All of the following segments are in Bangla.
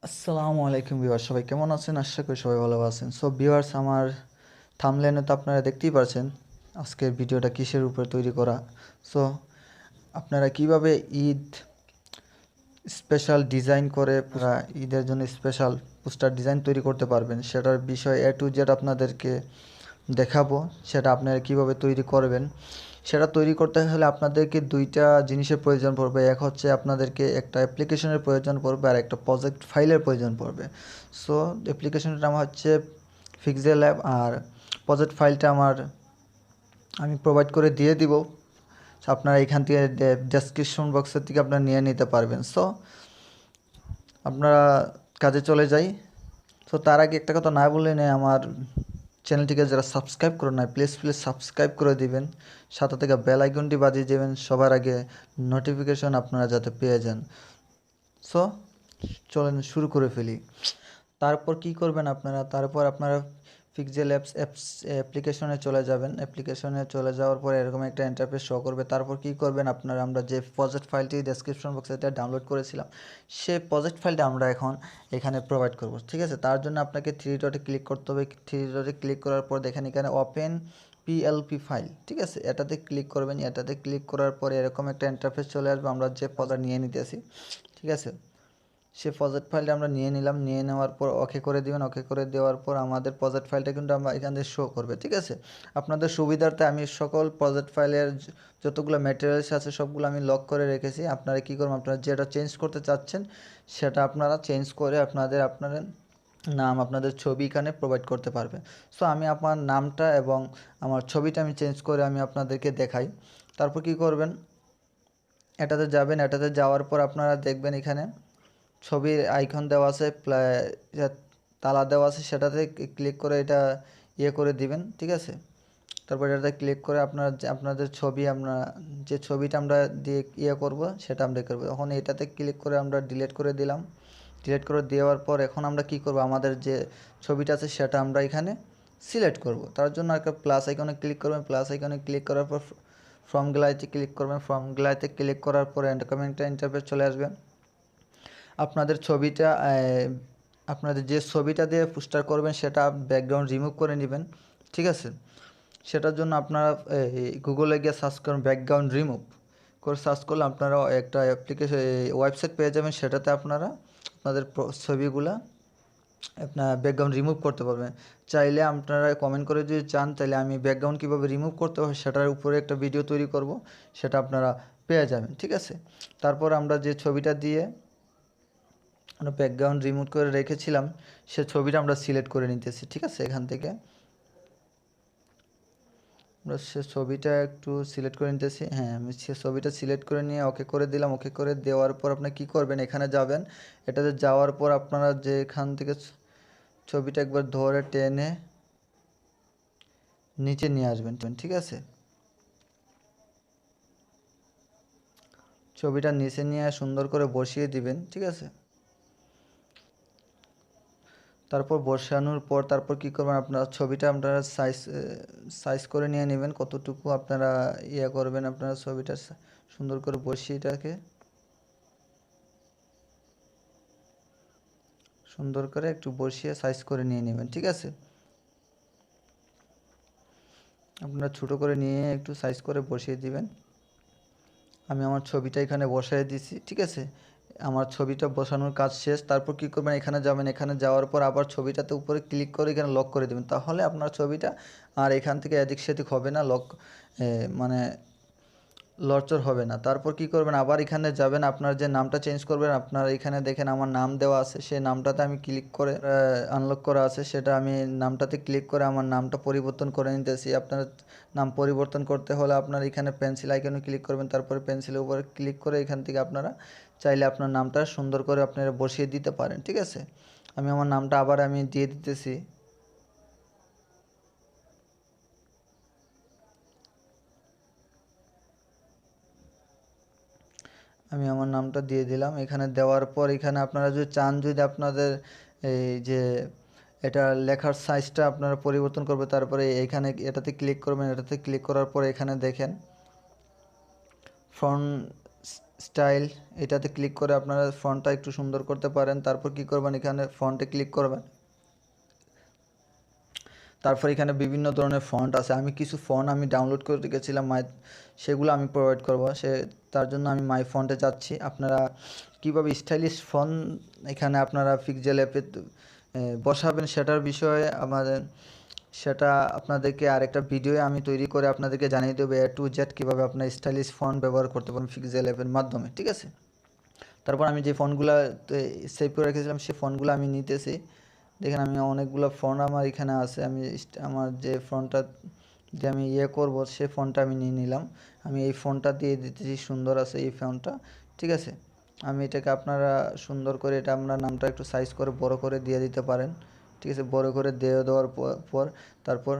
আসসালামু আলাইকুম ভিউয়ার্স, সবাই কেমন আছেন? আশা করি সবাই ভালো আছেন। সো ভিউয়ার্স, আমার থাম্বনেলে তো আপনারা দেখতেই পারছেন আজকের ভিডিওটা কিসের উপর তৈরি করা। সো আপনারা কিভাবে ঈদ স্পেশাল ডিজাইন করে পুরা ঈদের জন্য স্পেশাল পোস্টার ডিজাইন তৈরি করতে পারবেন সেটার বিষয় A to Z আপনাদেরকে দেখাবো। সেটা আপনারা কিভাবে তৈরি করবেন, সেটা তৈরি করতে হলে আপনাদেরকে দুইটা জিনিসের প্রয়োজন পড়বে। এক হচ্ছে আপনাদেরকে একটা অ্যাপ্লিকেশনের প্রয়োজন পড়বে আর একটা প্রজেক্ট ফাইলের প্রয়োজন পড়বে। সো অ্যাপ্লিকেশনের নাম হচ্ছে পিক্সেলল্যাব আর প্রজেক্ট ফাইলটা আমি প্রোভাইড করে দিয়ে দিব। আপনারা এখান থেকে ডেসক্রিপশন বক্সের থেকে আপনারা নিয়ে নিতে পারবেন। সো আপনারা কাজে চলে যাই। সো তার আগে একটা কথা না বলে নেই, আমার চ্যানেলটিকে যারা সাবস্ক্রাইব করে নাই প্লিজ সাবস্ক্রাইব করে দিবেন, সাথে থেকে বেল আইকনটি বাজিয়ে দেবেন সবার আগে নোটিফিকেশন আপনারা যাতে পেয়ে যান। সো চলেন শুরু করে ফেলি। তারপর কি করবেন আপনারা? তারপর আপনারা পিক্সেল অ্যাপস অ্যাপ্লিকেশনে চলে যাবেন। অ্যাপ্লিকেশনে চলে যাওয়ার পরে এরকম একটা ইন্টারফেস শো করবে। তারপর কি করবেন আপনারা? আমরা যে প্রজেক্ট ফাইলটি ডেসক্রিপশন বক্সে এটা ডাউনলোড করেছিলাম, সেই প্রজেক্ট ফাইলটা আমরা এখন এখানে প্রোভাইড করব। ঠিক আছে, তার জন্য আপনাকে থ্রি ডটে ক্লিক করতে হবে। থ্রি ডটে ক্লিক করার পর দেখেন এখানে ওপেন পিএলপি ফাইল। ঠিক আছে, এটাতে ক্লিক করবেন। এটাতে ক্লিক করার পরে এরকম একটা ইন্টারফেস চলে আসবে। আমরা যে প্রজেক্ট নিয়ে নিতেছি, ঠিক আছে, সে প্রজেক্ট ফাইলটা আমরা নিয়ে নিলাম। নিয়ে নেওয়ার পর ওকে করে দিবেন। ওকে করে দেওয়ার পর আমাদের প্রজেক্ট ফাইলটা কিন্তু আমরা এখান থেকে শো করবে। ঠিক আছে, আপনাদের সুবিধার্থে আমি সকল প্রজেক্ট ফাইলের যতগুলো ম্যাটেরিয়ালস আছে সবগুলো আমি লক করে রেখেছি। আপনারা কী করবেন, আপনারা যেটা চেঞ্জ করতে চাচ্ছেন সেটা আপনারা চেঞ্জ করে আপনাদের নাম, আপনাদের ছবি এখানে প্রোভাইড করতে পারবে। সো আমি আমার নামটা এবং আমার ছবিটা আমি চেঞ্জ করে আমি আপনাদেরকে দেখাই। তারপর কি করবেন, এটাতে যাবেন। এটাতে যাওয়ার পর আপনারা দেখবেন এখানে ছবির আইকন দেওয়া আছে, তালা দেওয়া আছে, সেটাতে ক্লিক করে এটা করে দিবেন। ঠিক আছে, তারপর এটাতে ক্লিক করে আপনাদের ছবি, আমরা যে ছবিটা আমরা দিয়ে করব সেটা আমরা করব। এখন এটাতে ক্লিক করে আমরা ডিলিট করে দিলাম। ডিলিট করে দেওয়ার পর এখন আমরা কি করব, আমাদের যে ছবিটা আছে সেটা আমরা এখানে সিলেক্ট করব। তার জন্য একটা প্লাস আইকনে ক্লিক করবেন। প্লাস আইকনে ক্লিক করার পর ফ্রম গ্যালারিতে ক্লিক করবেন। ফ্রম গ্যালারিতে ক্লিক করার পর একটা ইন্টারফেস চলে আসবে। আপনাদের ছবিটা, আপনাদের যে ছবিটা দিয়ে পোস্টার করবেন সেটা ব্যাকগ্রাউন্ড রিমুভ করে নেবেন। ঠিক আছে, সেটার জন্য আপনারা গুগলে গিয়ে সার্চ করুন ব্যাকগ্রাউন্ড রিমুভ করে। সার্চ করলে আপনারা একটা অ্যাপ্লিকেশন ওয়েবসাইট পেয়ে যাবেন। সেটাতে আপনারা আপনাদের ছবিগুলা আপনার ব্যাকগ্রাউন্ড রিমুভ করতে পারবেন। চাইলে আপনারা কমেন্ট করে যদি চান তাহলে আমি ব্যাকগ্রাউন্ড কীভাবে রিমুভ করতে হয় সেটার উপরে একটা ভিডিও তৈরি করব, সেটা আপনারা পেয়ে যাবেন। ঠিক আছে, তারপর আমরা যে ছবিটা দিয়ে আমরা ব্যাকগ্রাউন্ড রিমুভ করে রেখেছিলাম সে ছবিটা আমরা সিলেক্ট করে নিতেছি। ঠিক আছে, এখান থেকে আমরা সে ছবিটা একটু সিলেক্ট করে নিতেছি। হ্যাঁ, আমি সে ছবিটা সিলেক্ট করে নিয়ে ওকে করে দিলাম। ওকে করে দেওয়ার পর আপনি কী করবেন, এখানে যাবেন। এটাতে যাওয়ার পর আপনারা যে এখান থেকে ছবিটা একবার ধরে টেনে নিচে নিয়ে আসবেন। ঠিক আছে, ছবিটা নিচে নিয়ে সুন্দর করে বসিয়ে দিবেন। ঠিক আছে, তারপর বসানোর পর তারপর কী করবেন, আপনার ছবিটা আপনারা সাইজ করে নিয়ে নেবেন কতটুকু আপনারা করবেন। আপনারা ছবিটা সুন্দর করে বসিয়ে এটাকে সুন্দর করে একটু বসিয়ে সাইজ করে নিয়ে নেবেন। ঠিক আছে, আপনারা ছোটো করে নিয়ে একটু সাইজ করে বসিয়ে দিবেন। আমি আমার ছবিটা এখানে বসাই দিছি। ঠিক আছে, আমার ছবিটা বসানোর কাজ শেষ। তারপর কী করবেন, এখানে যাবেন। এখানে যাওয়ার পর আবার ছবিটাতে উপরে ক্লিক করে এখানে লক করে দেবেন। তাহলে আপনার ছবিটা আর এখান থেকে এদিক সেদিক হবে না, মানে লরচর হবে না। তারপর কি করবেন, আবার এখানে যাবেন। আপনার যে নামটা চেঞ্জ করবেন, আপনার এখানে দেখেন আমার নাম দেওয়া আছে, সেই নামটাতে আমি ক্লিক করে আনলক করা আছে, সেটা আমি নামটাতে ক্লিক করে আমার নামটা পরিবর্তন করে নিতেছি। আপনার নাম পরিবর্তন করতে হলে আপনার এখানে পেন্সিল আইকনে ক্লিক করবেন। তারপরে পেন্সিলের উপরে ক্লিক করে এখান থেকে আপনারা চাইলে আপনার নামটা সুন্দর করে আপনারা বসিয়ে দিতে পারেন। ঠিক আছে, আমি আমার নামটা আবার আমি দিয়ে দিতেছি। আমি আমার নামটা দিয়ে দিলাম। এখানে দেওয়ার পর এখানে আপনারা যদি চান, যদি আপনাদের এই যে এটা লেখার সাইজটা আপনারা পরিবর্তন করবে, তারপরে এখানে এটাতে ক্লিক করবেন। এটাতে ক্লিক করার পর এখানে দেখেন ফন্ট স্টাইল, এটাতে ক্লিক করে আপনারা ফন্টটা একটু সুন্দর করতে পারেন। তারপর কি করবেন, এখানে ফন্টে ক্লিক করবেন। তারপর এখানে বিভিন্ন ধরনের ফন্ট আছে, আমি কিছু ফন্ট আমি ডাউনলোড করে রেখেছিলাম সেগুলো আমি প্রোভাইড করব। তার জন্য আমি মাই ফন্টে যাচ্ছি। আপনারা কিভাবে স্টাইলিশ ফন্ট এখানে আপনারা পিক্সেল অ্যাপে বসাবেন সেটার বিষয়ে সেটা আপনাদেরকে আরেকটা ভিডিও আমি তৈরি করে আপনাদেরকে জানিয়ে দেবো A to Z কীভাবে আপনার স্টাইলিশ ফন্ট ব্যবহার করতে পারেন পিক্সেল অ্যাপের মাধ্যমে, ঠিক আছে। তারপর আমি যে ফন্টগুলো সেভ করে রেখেছিলাম সেই ফন্টগুলো আমি নিতেছি। দেখেন আমি অনেকগুলো ফন্ট আমার এখানে আছে, আমি আমার যে ফন্টটা যে আমি করব সেই ফন্টটা আমি নিয়ে নিলাম। আমি এই ফন্টটা দিয়ে দিতেছি, সুন্দর আছে এই ফন্টটা, ঠিক আছে। আমি এটাকে আপনারা সুন্দর করে এটা আমরা নামটা একটু সাইজ করে বড় করে দিয়ে দিতে পারেন, ঠিক আছে। বড় করে দেওয়ার পর তারপর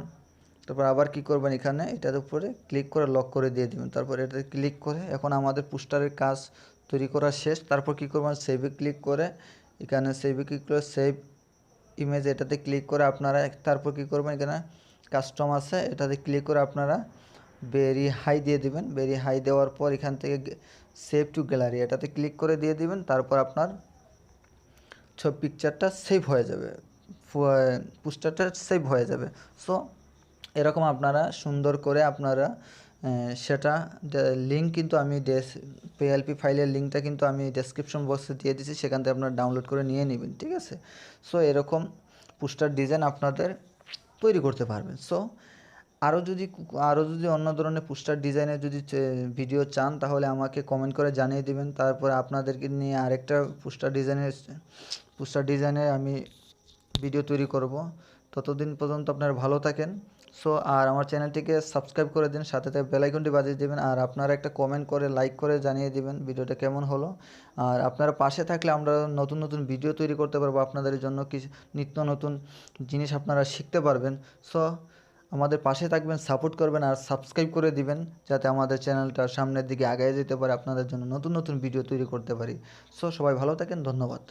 আবার কি করবেন, এখানে এটার উপরে ক্লিক করে লক করে দিয়ে দেবেন। তারপর এটাতে ক্লিক করে এখন আমাদের পোস্টারের কাজ তৈরি করা শেষ। তারপর কি করবেন, সেভে ক্লিক করে এখানে সেভে ক্লিক করে সেভ ইমেজ এটাতে ক্লিক করে আপনারা তারপর কি করবেন, এখানে কাস্টম আছে এটাতে ক্লিক করে আপনারা ভেরি হাই দিয়ে দিবেন। ভেরি হাই দেওয়ার পর এখান থেকে সেভ টু গ্যালারি এটাতে ক্লিক করে দিয়ে দিবেন। তারপর আপনার ছবি পিকচারটা সেভ হয়ে যাবে, পোস্টারটা সেভ হয়ে যাবে। সো এরকম আপনারা সুন্দর করে আপনারা সেটা লিঙ্ক কিন্তু আমি পিএলপি ফাইলের লিঙ্কটা কিন্তু আমি ডেসক্রিপশন বক্সে দিয়ে দিচ্ছি, সেখান থেকে আপনারা ডাউনলোড করে নিয়ে নেবেন, ঠিক আছে। সো এরকম পোস্টার ডিজাইন আপনাদের তৈরি করতে পারবেন। সো আরও যদি অন্য ধরনের পোস্টার ডিজাইনের যদি ভিডিও চান তাহলে আমাকে কমেন্ট করে জানিয়ে দেবেন। তারপরে আপনাদেরকে নিয়ে আরেকটা পোস্টার ডিজাইনের আমি ভিডিও তৈরি করব। ততদিন পর্যন্ত আপনারা ভালো থাকেন। সো আর আমার চ্যানেলটিকে সাবস্ক্রাইব করে দিন, সাথে বেল আইকনটি বাজিয়ে দেবেন। আর আপনারা একটা কমেন্ট করে লাইক করে জানিয়ে দিবেন ভিডিওটা কেমন হলো। আর আপনারা পাশে থাকলে আমরা নতুন নতুন ভিডিও তৈরি করতে পারবো আপনাদের জন্য, কিছু নিত্য নতুন জিনিস আপনারা শিখতে পারবেন। সো আমাদের পাশে থাকবেন, সাপোর্ট করবেন আর সাবস্ক্রাইব করে দিবেন, যাতে আমাদের চ্যানেলটা সামনের দিকে আগায় যেতে পারে, আপনাদের জন্য নতুন নতুন ভিডিও তৈরি করতে পারি। সো সবাই ভালো থাকেন, ধন্যবাদ।